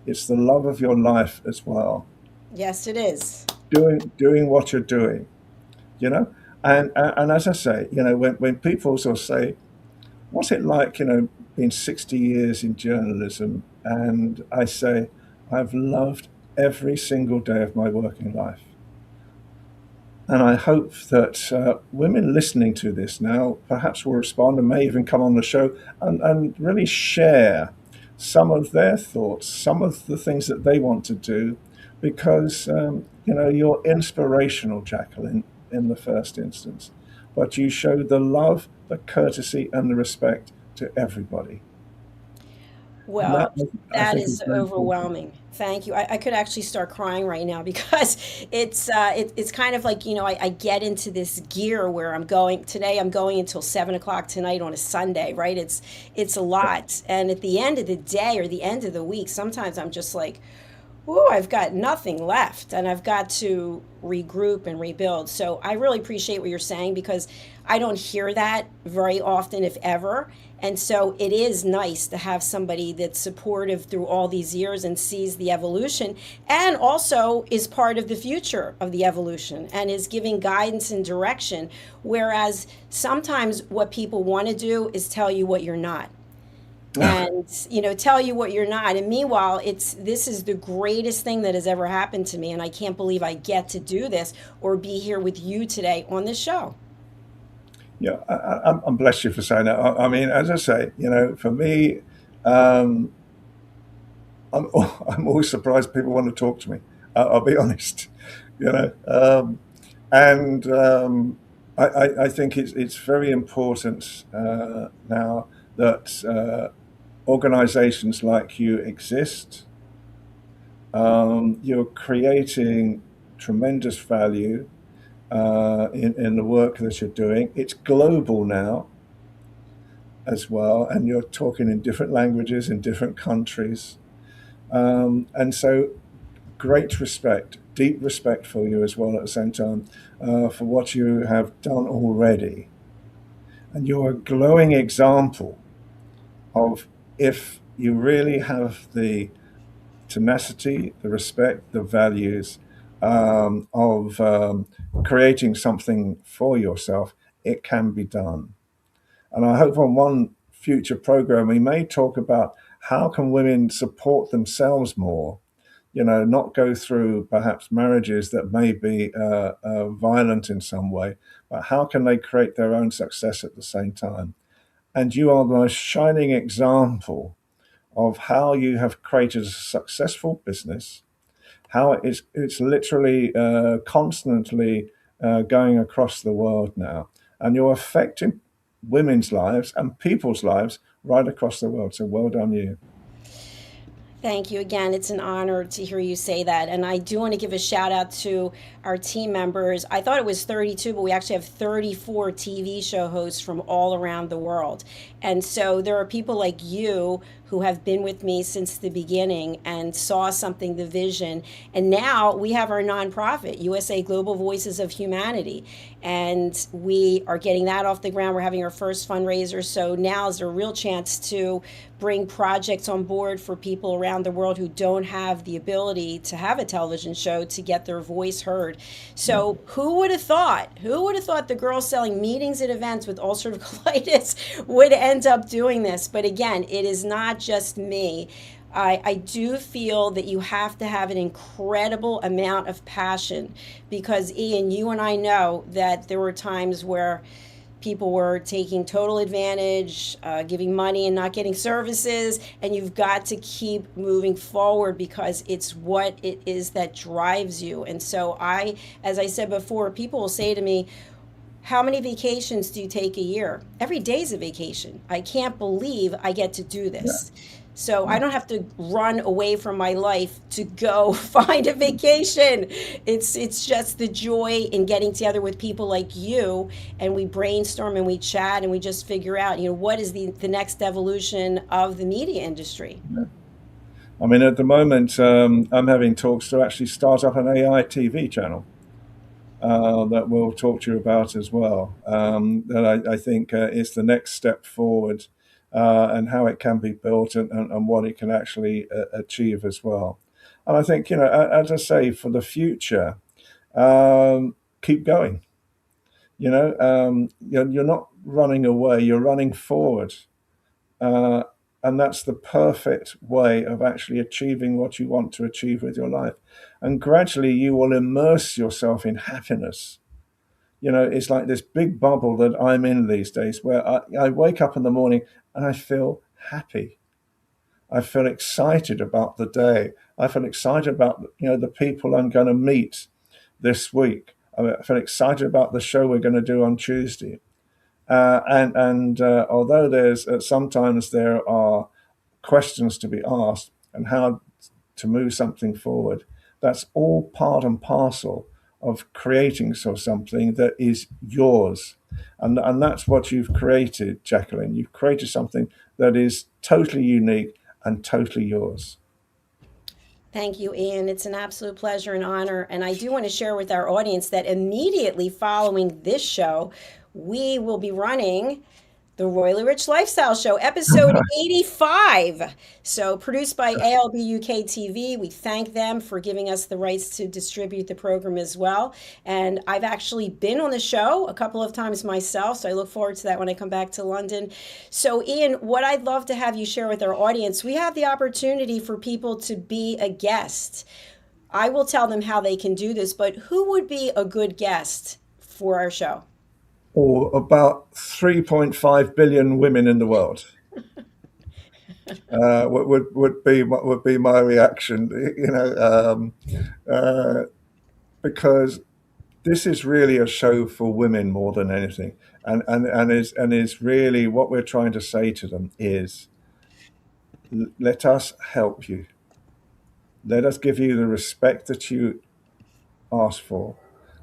it's the love of your life as well. Yes, it is. Doing what you're doing, you know? And as I say, when people sort of say, what's it like, being 60 years in journalism? And I say, I've loved every single day of my working life. And I hope that women listening to this now perhaps will respond and may even come on the show and really share some of their thoughts, some of the things that they want to do, because, you're inspirational, Jacalyn, in the first instance. But you show the love, the courtesy, and the respect to everybody. And that, Well, I that think, is is very important. overwhelming. Thank you. I could actually start crying right now because it's kind of like, I get into this gear where I'm going until 7 o'clock tonight on a Sunday, right? It's a lot. And at the end of the day or the end of the week, sometimes I'm just like, oh, I've got nothing left and I've got to regroup and rebuild. So I really appreciate what you're saying because I don't hear that very often, if ever. And so it is nice to have somebody that's supportive through all these years and sees the evolution and also is part of the future of the evolution and is giving guidance and direction. Whereas sometimes what people want to do is tell you what you're not and tell you what you're not, and meanwhile this is the greatest thing that has ever happened to me, and I can't believe I get to do this or be here with you today on this show. Yeah, I'm blessed you for saying that. I mean, as I say, for me, um, I'm I'm always surprised people want to talk to me. I'll be honest, you know, um, and I think it's very important now that organisations like you exist. You're creating tremendous value in the work that you're doing. It's global now as well, and you're talking in different languages in different countries. And so, great respect, deep respect for you as well at the same time for what you have done already. And you're a glowing example of if you really have the tenacity, the respect, the values of creating something for yourself, it can be done. And I hope on one future program we may talk about how can women support themselves more, not go through perhaps marriages that may be violent in some way, but how can they create their own success at the same time? And you are the most shining example of how you have created a successful business, how it's literally constantly going across the world now, and you're affecting women's lives and people's lives right across the world. So well done, you. Thank you again. It's an honor to hear you say that. And I do want to give a shout out to our team members. I thought it was 32, but we actually have 34 TV show hosts from all around the world. And so there are people like you who have been with me since the beginning and saw something, the vision. And now we have our nonprofit, USA Global Voices of Humanity. And we are getting that off the ground. We're having our first fundraiser. So now is a real chance to bring projects on board for people around the world who don't have the ability to have a television show to get their voice heard. So who would have thought? Who would have thought the girl selling meetings at events with ulcerative colitis would end up doing this? But again, it is not just me. I do feel that you have to have an incredible amount of passion because, Ian, you and I know that there were times where people were taking total advantage, giving money and not getting services, and you've got to keep moving forward because it's what it is that drives you. And so as I said before, people will say to me, how many vacations do you take a year? Every day's a vacation. I can't believe I get to do Yeah, this. So I yeah. don't have to run away from my life to go find a vacation. It's just the joy in getting together with people like you, and we brainstorm and we chat and we just figure out, what is the next evolution of the media industry. I mean, at the moment, I'm having talks to actually start up an AI TV channel. that we'll talk to you about as well. That I think is the next step forward, and how it can be built, and what it can actually achieve as well. And I think, as I say, for the future, keep going. You're not running away, you're running forward. Uh, and that's the perfect way of actually achieving what you want to achieve with your life. And gradually you will immerse yourself in happiness. It's like this big bubble that I'm in these days, where I wake up in the morning and I feel happy. I feel excited about the day. I feel excited about the people I'm going to meet this week. I feel excited about the show we're going to do on Tuesday. And although there's sometimes there are questions to be asked and how to move something forward, that's all part and parcel of creating something that is yours. And that's what you've created, Jacalyn. You've created something that is totally unique and totally yours. Thank you, Ian. It's an absolute pleasure and honor. And I do want to share with our audience that immediately following this show, we will be running the Royally Rich Lifestyle Show, episode 85. So, produced by ALB UK TV. We thank them for giving us the rights to distribute the program as well. And I've actually been on the show a couple of times myself, so I look forward to that when I come back to London. So, Ian, what I'd love to have you share with our audience, we have the opportunity for people to be a guest. I will tell them how they can do this, but who would be a good guest for our show? Or about 3.5 billion women in the world. Would be my reaction, because this is really a show for women more than anything, and is really what we're trying to say to them is, let us help you, let us give you the respect that you ask for,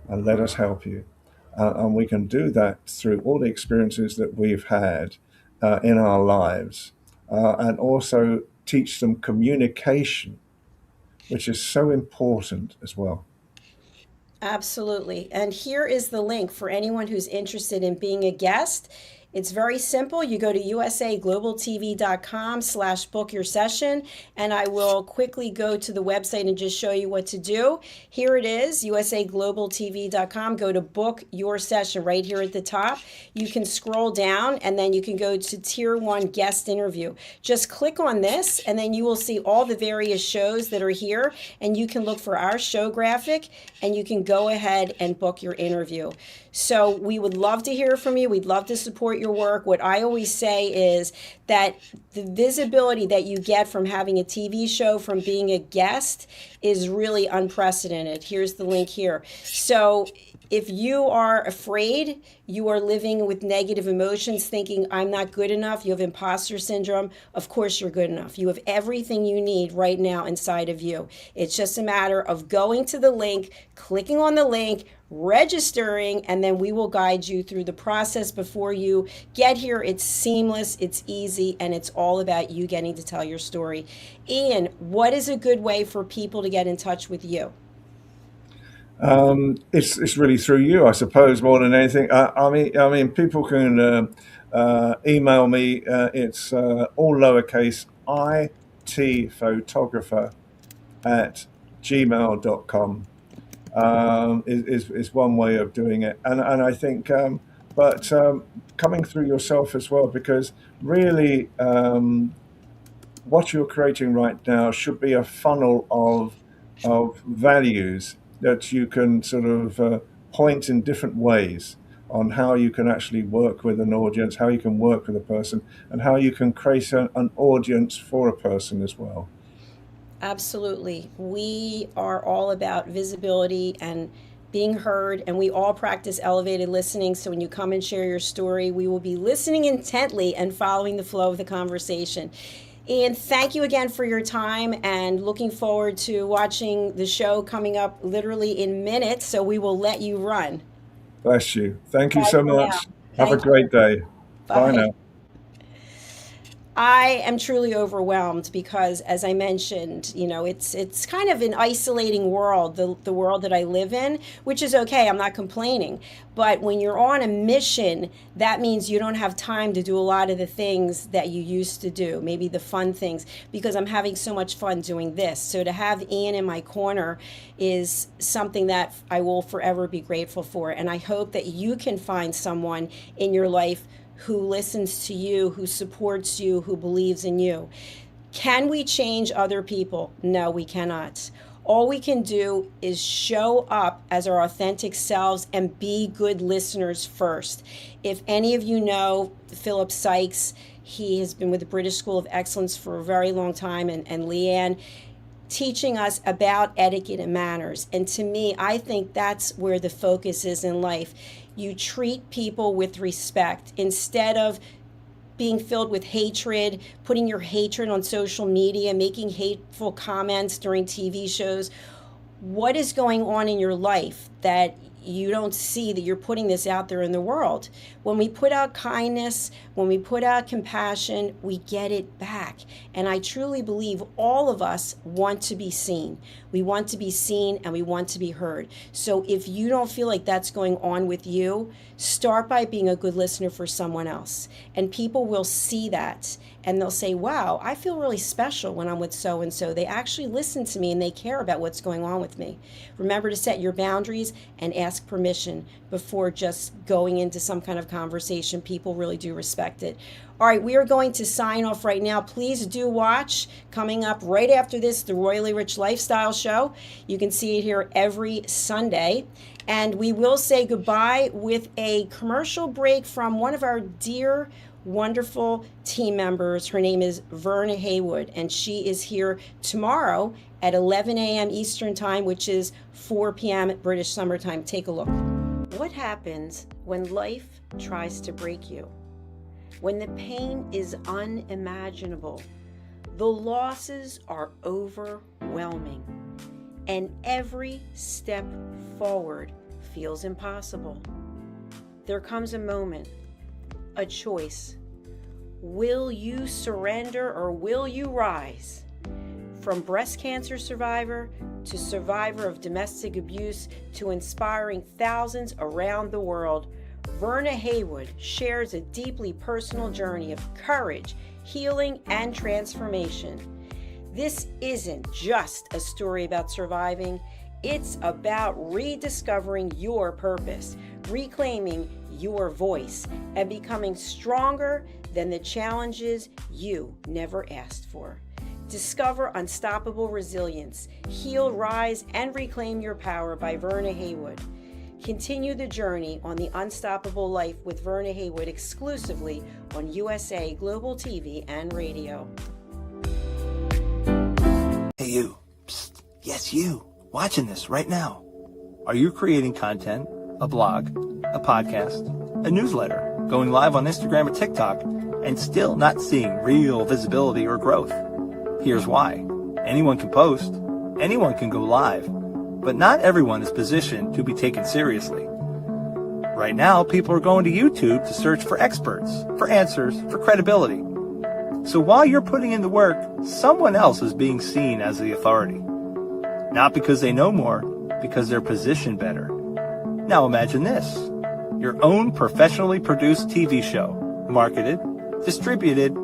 and let us help you. And we can do that through all the experiences that we've had in our lives, and also teach them communication, which is so important as well. Absolutely. And here is the link for anyone who's interested in being a guest. It's very simple. You go to usaglobaltv.com/book your session, and I will quickly go to the website and just show you what to do. Here it is, usaglobaltv.com. Go to book your session right here at the top. You can scroll down and then you can go to Tier 1 guest interview. Just click on this and then you will see all the various shows that are here, and you can look for our show graphic and you can go ahead and book your interview. So we would love to hear from you. We'd love to support your work. What I always say is that the visibility that you get from having a TV show, from being a guest, is really unprecedented. Here's the link here. So if you are afraid, you are living with negative emotions, thinking, I'm not good enough, you have imposter syndrome, of course you're good enough. You have everything you need right now inside of you. It's just a matter of going to the link, clicking on the link, registering, and then we will guide you through the process before you get here. It's seamless, it's easy, and it's all about you getting to tell your story. Ian, what is a good way for people to get in touch with you? It's really through you, I suppose, more than anything. I mean, people can email me. It's all lowercase itphotographer@gmail.com. Is one way of doing it, and I think, but coming through yourself as well, because really, what you're creating right now should be a funnel of values that you can sort of point in different ways on how you can actually work with an audience, how you can work with a person, and how you can create an audience for a person as well. Absolutely. We are all about visibility and being heard, and we all practice elevated listening. So when you come and share your story, we will be listening intently and following the flow of the conversation. And thank you again for your time, and looking forward to watching the show coming up literally in minutes. So we will let you run. Bless you. Thank you Bye so for now. much. Have a Thank great you. day. Bye Bye. now. I am truly overwhelmed because, as I mentioned, it's kind of an isolating world, the world that I live in, which is okay. I'm not complaining. But when you're on a mission, that means you don't have time to do a lot of the things that you used to do, maybe the fun things, because I'm having so much fun doing this. So to have Ian in my corner is something that I will forever be grateful for. And I hope that you can find someone in your life who listens to you, who supports you, who believes in you. Can we change other people? No, we cannot. All we can do is show up as our authentic selves and be good listeners first. If any of you know Philip Sykes, he has been with the British School of Excellence for a very long time, and Leanne, teaching us about etiquette and manners. And to me, I think that's where the focus is in life. You treat people with respect instead of being filled with hatred, putting your hatred on social media, making hateful comments during TV shows. What is going on in your life that you don't see that you're putting this out there in the world? When we put out kindness, when we put out compassion, we get it back. And I truly believe all of us want to be seen. We want to be seen and we want to be heard. So if you don't feel like that's going on with you, start by being a good listener for someone else. And people will see that and they'll say, wow, I feel really special when I'm with so-and-so. They actually listen to me and they care about what's going on with me. Remember to set your boundaries and ask permission before just going into some kind of conversation. People really do respect it. All right, we are going to sign off right now. Please do watch, coming up right after this, the Royally Rich Lifestyle Show. You can see it here every Sunday. And we will say goodbye with a commercial break from one of our dear, wonderful team members. Her name is Verna Haywood, and she is here tomorrow at 11 a.m. Eastern Time, which is 4 p.m. British Summer Time. Take a look. What happens when life tries to break you? When the pain is unimaginable, the losses are overwhelming, and every step forward feels impossible. There comes a moment, a choice. Will you surrender or will you rise? From breast cancer survivor to survivor of domestic abuse to inspiring thousands around the world, Verna Haywood shares a deeply personal journey of courage, healing, and transformation. This isn't just a story about surviving. It's about rediscovering your purpose, reclaiming your voice, and becoming stronger than the challenges you never asked for. Discover Unstoppable Resilience, Heal, Rise, and Reclaim Your Power by Verna Haywood. Continue the journey on the Unstoppable Life with Verna Haywood exclusively on USA Global TV and Radio. Hey you, psst, yes you, watching this right now. Are you creating content, a blog, a podcast, a newsletter, going live on Instagram or TikTok, and still not seeing real visibility or growth? Here's why. Anyone can post, anyone can go live, but not everyone is positioned to be taken seriously. Right now, people are going to YouTube to search for experts, for answers, for credibility. So while you're putting in the work, someone else is being seen as the authority. Not because they know more, because they're positioned better. Now imagine this. Your own professionally produced TV show, marketed, distributed,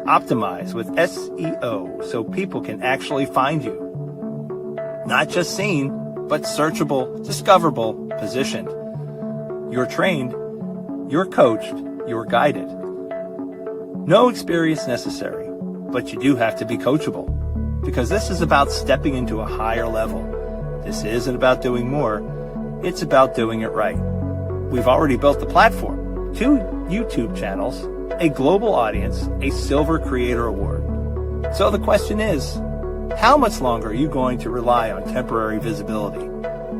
optimized with SEO so people can actually find you. Not just seen, but searchable, discoverable, positioned. You're trained, you're coached, you're guided. No experience necessary, but you do have to be coachable, because this is about stepping into a higher level. This isn't about doing more, it's about doing it right. We've already built the platform, 2 YouTube channels, a global audience, a Silver Creator Award. So the question is, how much longer are you going to rely on temporary visibility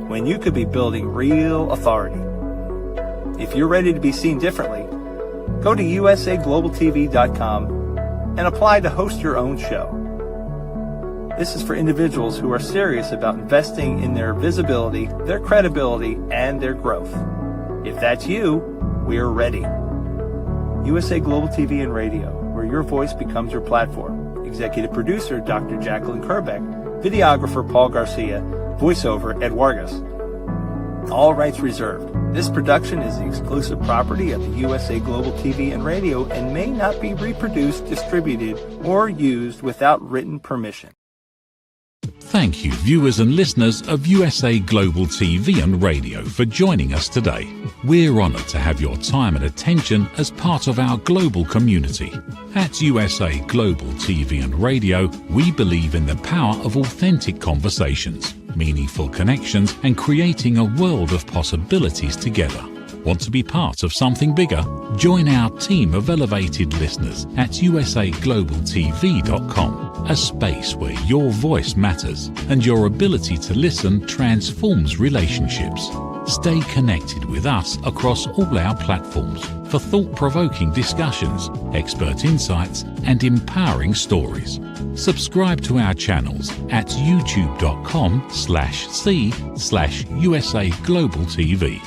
when you could be building real authority? If you're ready to be seen differently, go to usaglobaltv.com and apply to host your own show. This is for individuals who are serious about investing in their visibility, their credibility, and their growth. If that's you, we're ready. USA Global TV and Radio, where your voice becomes your platform. Executive producer, Dr. Jacalyn Kerbeck. Videographer, Paul Garcia. Voiceover, Ed Vargas. All rights reserved. This production is the exclusive property of the USA Global TV and Radio and may not be reproduced, distributed, or used without written permission. Thank you, viewers and listeners of USA Global TV and Radio, for joining us today. We're honoured to have your time and attention as part of our global community. At USA Global TV and Radio, we believe in the power of authentic conversations, meaningful connections, and creating a world of possibilities together. Want to be part of something bigger? Join our team of elevated listeners at usaglobaltv.com, a space where your voice matters and your ability to listen transforms relationships. Stay connected with us across all our platforms for thought-provoking discussions, expert insights, and empowering stories. Subscribe to our channels at youtube.com/c/USA Global TV.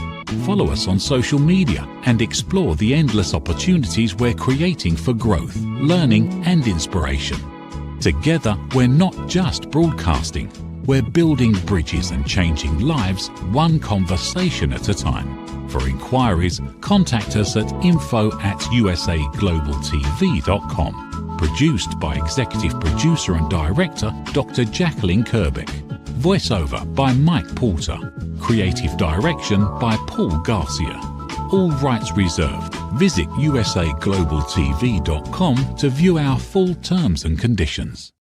Follow us on social media and explore the endless opportunities we're creating for growth, learning, and inspiration. Together, we're not just broadcasting, we're building bridges and changing lives one conversation at a time. For inquiries, contact us at info@usaglobaltv.com. Produced by Executive Producer and Director Dr. Jacalyn Kerbeck. Voiceover by Mike Porter. Creative direction by Paul Garcia. All rights reserved. Visit usaglobaltv.com to view our full terms and conditions.